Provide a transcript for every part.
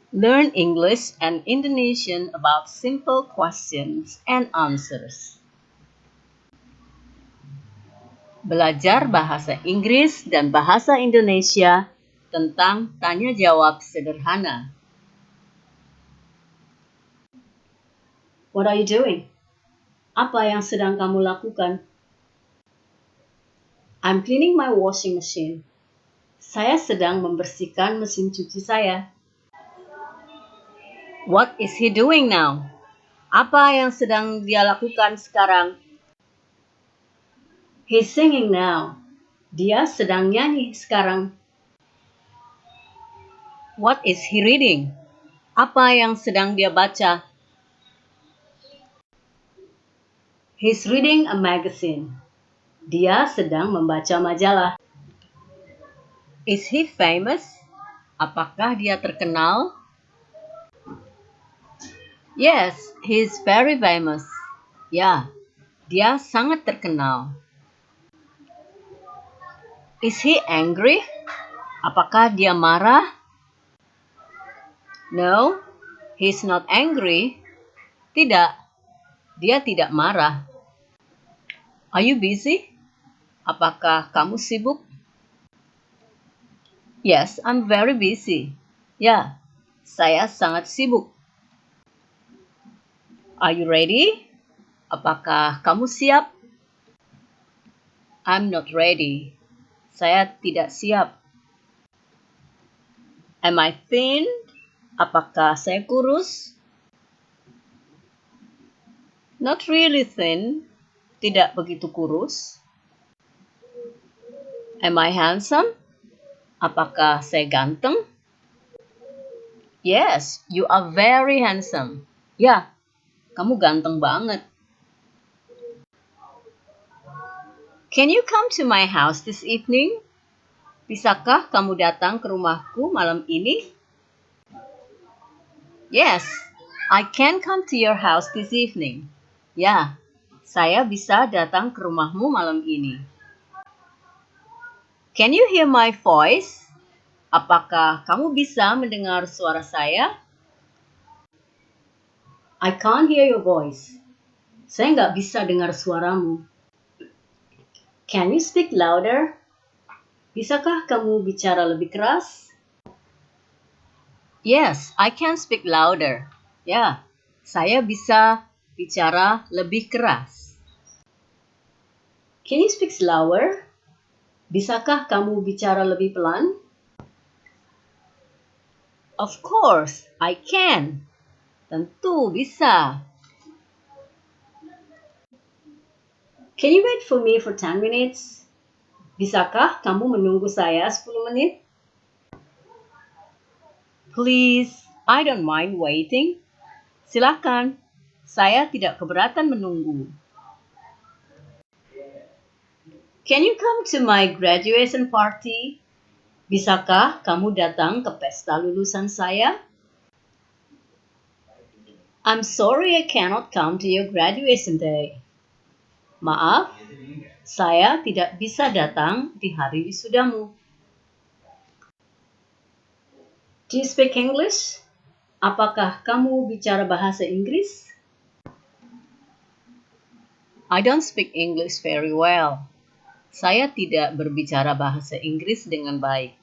Learn English and Indonesian about simple questions and answers. Belajar bahasa Inggris dan bahasa Indonesia tentang tanya jawab sederhana. What are you doing? Apa yang sedang kamu lakukan? I'm cleaning my washing machine. Saya sedang membersihkan mesin cuci saya. What is he doing now? Apa yang sedang dia lakukan sekarang? He's singing now. Dia sedang nyanyi sekarang. What is he reading? Apa yang sedang dia baca? He's reading a magazine. Dia sedang membaca majalah. Is he famous? Apakah dia terkenal? Yes, he's very famous. Ya, dia sangat terkenal. Is he angry? Apakah dia marah? No, he's not angry. Tidak, dia tidak marah. Are you busy? Apakah kamu sibuk? Yes, I'm very busy. Ya, saya sangat sibuk. Are you ready? Apakah kamu siap? I'm not ready. Saya tidak siap. Am I thin? Apakah saya kurus? Not really thin. Tidak begitu kurus. Am I handsome? Apakah saya ganteng? Yes, you are very handsome. Ya, kamu ganteng banget. Can you come to my house this evening? Bisakah kamu datang ke rumahku malam ini? Yes, I can come to your house this evening. Ya, saya bisa datang ke rumahmu malam ini. Can you hear my voice? Apakah kamu bisa mendengar suara saya? I can't hear your voice. Saya nggak bisa dengar suaramu. Can you speak louder? Bisakah kamu bicara lebih keras? Yes, I can speak louder. Ya, saya bisa bicara lebih keras. Can you speak slower? Bisakah kamu bicara lebih pelan? Of course, I can. Tentu bisa. Can you wait for me for 10 minutes? Bisakah kamu menunggu saya 10 menit? Please, I don't mind waiting. Silakan, saya tidak keberatan menunggu. Can you come to my graduation party? Bisakah kamu datang ke pesta lulusan saya? I'm sorry I cannot come to your graduation day. Maaf, saya tidak bisa datang di hari wisudamu. Do you speak English? Apakah kamu bicara bahasa Inggris? I don't speak English very well. Saya tidak berbicara bahasa Inggris dengan baik.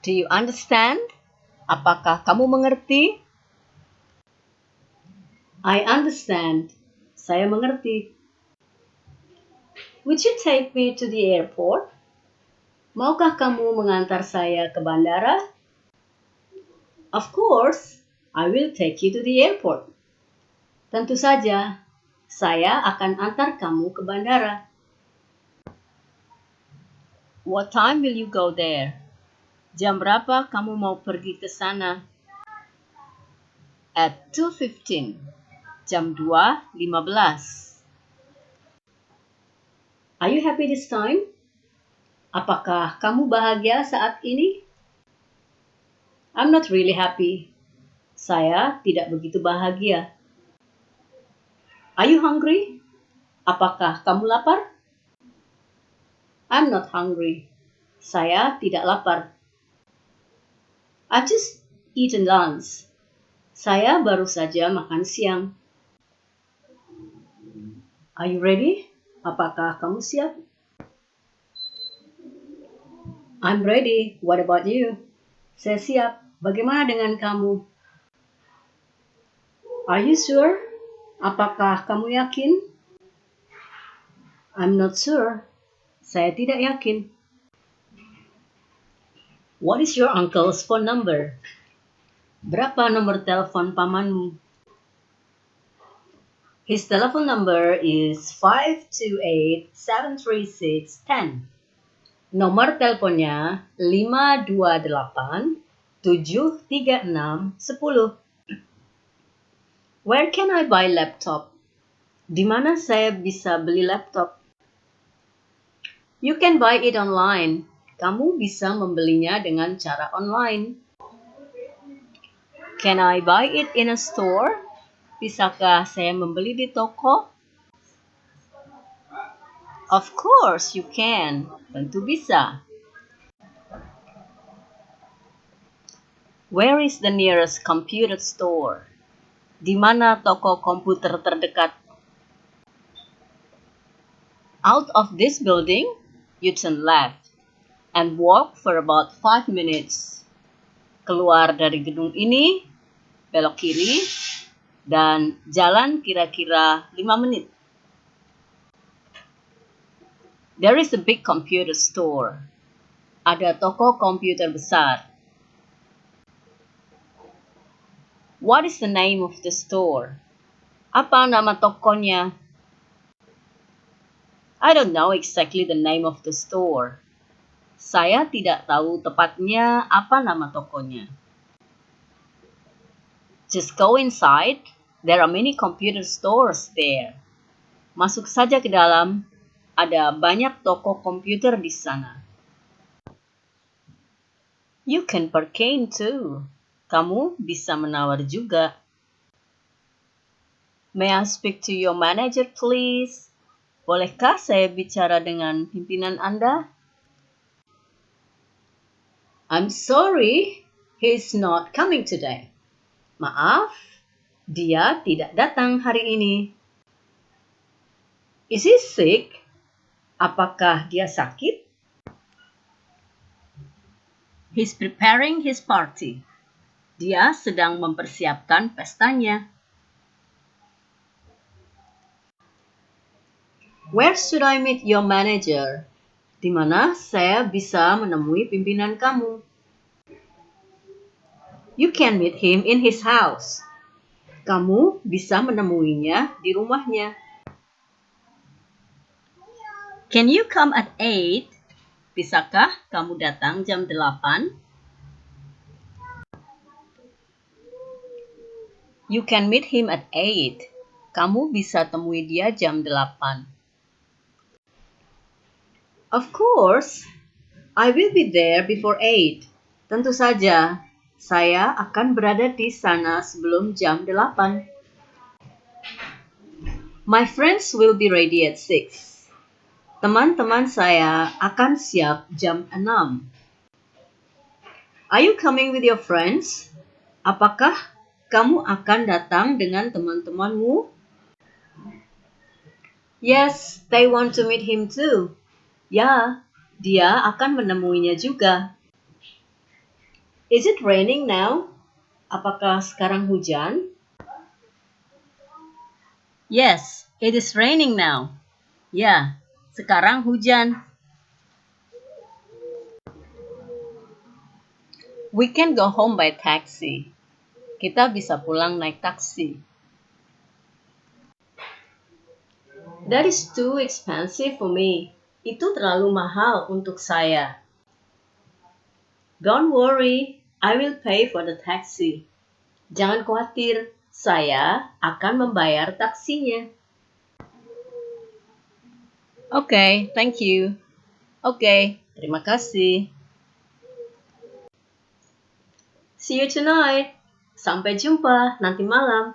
Do you understand? Apakah kamu mengerti? I understand. Saya mengerti. Would you take me to the airport? Maukah kamu mengantar saya ke bandara? Of course, I will take you to the airport. Tentu saja, saya akan antar kamu ke bandara. What time will you go there? Jam berapa kamu mau pergi ke sana? At 2:15. Jam 2:15. Are you happy this time? Apakah kamu bahagia saat ini? I'm not really happy. Saya tidak begitu bahagia. Are you hungry? Apakah kamu lapar? I'm not hungry. Saya tidak lapar. I've just eaten lunch. Saya baru saja makan siang. Are you ready? Apakah kamu siap? I'm ready. What about you? Saya siap. Bagaimana dengan kamu? Are you sure? Apakah kamu yakin? I'm not sure. Saya tidak yakin. What is your uncle's phone number? Berapa nomor telepon pamanmu? His telephone number is 528-736-10. Nomor teleponnya 528-736-10. Where can I buy laptop? Di mana saya bisa beli laptop? You can buy it online. Kamu bisa membelinya dengan cara online. Can I buy it in a store? Bisakah saya membeli di toko? Of course you can. Tentu bisa. Where is the nearest computer store? Di mana toko komputer terdekat? Out of this building, you turn left and walk for about 5 minutes. Keluar dari gedung ini, belok kiri, dan jalan kira-kira 5 menit. There is a big computer store. Ada toko komputer besar. What is the name of the store? Apa nama tokonya? I don't know exactly the name of the store. Saya tidak tahu tepatnya apa nama tokonya. Just go inside. There are many computer stores there. Masuk saja ke dalam. Ada banyak toko komputer di sana. You can bargain too. Kamu bisa menawar juga. May I speak to your manager, please? Bolehkah saya bicara dengan pimpinan Anda? I'm sorry, he's not coming today. Maaf, dia tidak datang hari ini. Is he sick? Apakah dia sakit? He's preparing his party. Dia sedang mempersiapkan pestanya. Where should I meet your manager? Di mana saya bisa menemui pimpinan kamu? You can meet him in his house. Kamu bisa menemuinya di rumahnya. Can you come at 8? Bisakah kamu datang jam 8? You can meet him at 8. Kamu bisa temui dia jam 8. Of course, I will be there before 8. Tentu saja, saya akan berada di sana sebelum jam 8. My friends will be ready at 6. Teman-teman saya akan siap jam 6. Are you coming with your friends? Apakah kamu akan datang dengan teman-temanmu? Yes, they want to meet him too. Ya, dia akan menemuinya juga. Is it raining now? Apakah sekarang hujan? Yes, it is raining now. Ya, sekarang hujan. We can go home by taxi. Kita bisa pulang naik taksi. That is too expensive for me. Itu terlalu mahal untuk saya. Don't worry, I will pay for the taxi. Jangan khawatir, saya akan membayar taksinya. Okay, thank you. Okay, terima kasih. See you tonight. Sampai jumpa nanti malam.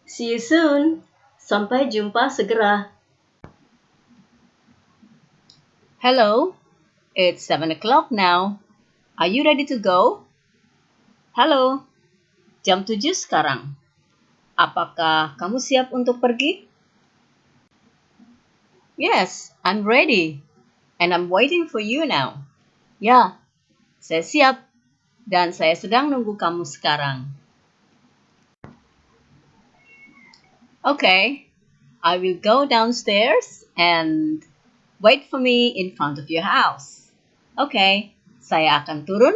See you soon. Sampai jumpa segera. Hello, it's 7 o'clock now. Are you ready to go? Halo, jam 7 sekarang. Apakah kamu siap untuk pergi? Yes, I'm ready. And I'm waiting for you now. Ya, saya siap. Dan saya sedang nunggu kamu sekarang. Okay, I will go downstairs and wait for me in front of your house. Okay, saya akan turun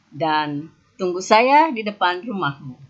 dan tunggu saya di depan rumahmu.